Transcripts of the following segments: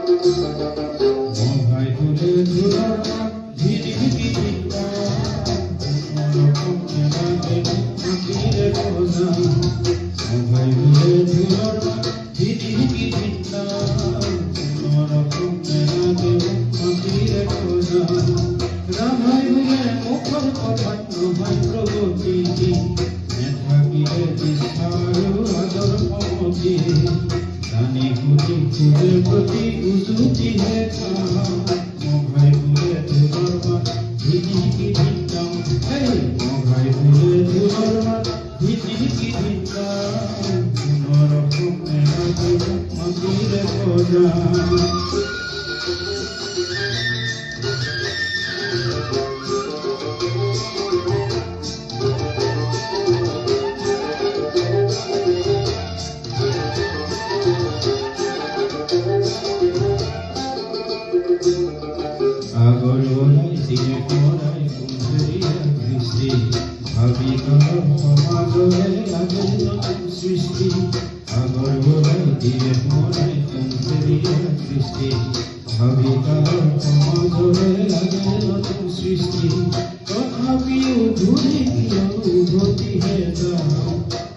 মহাই ফুলে ধুলার ঝিরিঝিরি চিন্তা কোনরকম মেলাকে মাটিরে খোঁজা মহাই ফুলে ধুলার ঝিরিঝিরি চিন্তা কোনরকম মেলাকে মাটিরে খোঁজা রাধাই হইলে মুখর কথা নহয় প্রগতি মেধাবীরে বিস্তার আদর মমতি জানি খুঁজি খুঁজে প্রতি উজুতি হে মহাই ফুলে ধুলার ঝিরিঝিরি চিন্তা মহাই ফুলে ধুলার ঝিরিঝিরি চিন্তা কোনরকম মেলাকে মাটিরে খোঁজা আগর বলাই সিনে পড়াই কুঞ্জরিয়া দৃষ্টি ভাবি কর সমাজরে লাগে নতুন সৃষ্টি আগর বলাই দিয়ে পড়াই কুঞ্জরিয়া দৃষ্টি ভাবি কর সমাজরে লাগে নতুন সৃষ্টি তথাপিও ঘুরে গিয়ে উভতি হে যাও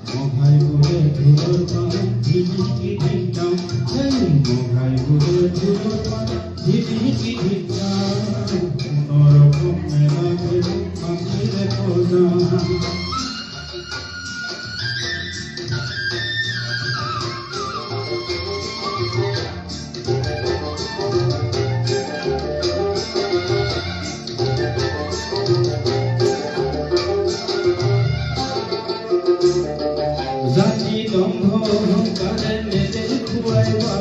মহাই ফুলে ধুলোর পানে ঝিঝিকি ঢিঙ্কাও মহাই ফুলে ধুলোর পানে ঝিঝিকি ঢিঙ্কাও কোনরকম মেলাকে মাটিরে খোঁজা জাতি দম্ভ অহংকারে নেদের খুয়াইবা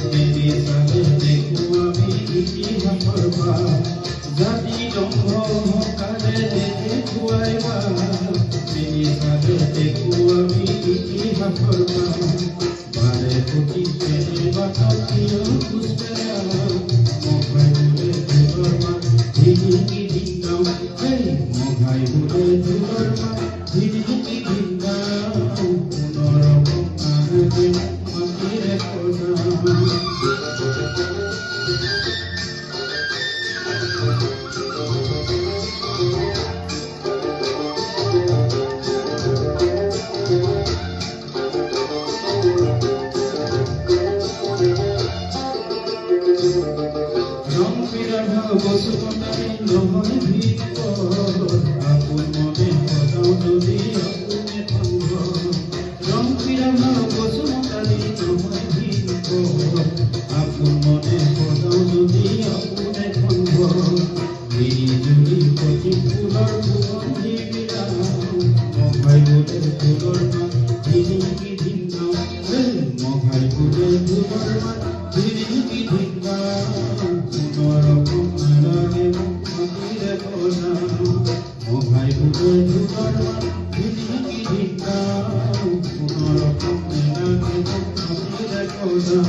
নেদে সাথে দেখো আমি ইতিহাসর ভাব জাতি দম্ভ অহংকারে নেদে খুয়াইবা নেদে সাথে দেখো আমি ইতিহাসর ভাব বারে কোটি প্রেমে বাতাও প্রিয় খুঁজতে মহাই ফুলে ধুলোর মা ঝিঝিকি ঢিঙ্কাও মহাই ফুলে ধুলোর মা ঝিঝিকি ঢিঙ্কাও কোনরকম আনন্দে মাটিরে খোঁজা রং বিরাধা বসুমতারি নহয় ভিত আপন মনে সদাও যদি আপুনে ভঙ্গ রং বিরাধা বসুমতারি নহয় ভিত আপন মনে সদাও যদি আপুনে ভঙ্গ বিজুলি প্রতি ফুলৰ সুগন্ধি বিৰাম মহাই ফুলে ধুলোর মা ঝিরিঝিরি ঢিঙ্কাও মহাই ফুলে ধুলোর মা ঝিরিঝিরি ঢিঙ্কাও কোনরকম মেলাকে মাটিরে খোঁজা মহাই ফুলে ধুলোর মা ঝিরিঝিরি ঢিঙ্কাও কোনরকম মেলাকে মাটিরে খোঁজা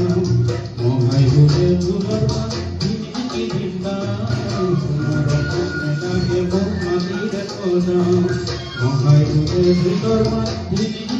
মহাই ফুলে ধুলোর মা ঝিরিঝিরি ঢিঙ্কাও কোনরকম মেলাকে মাটিরে খোঁজা মহাই ফুলে ধুলোর মা ঝিরিঝিরি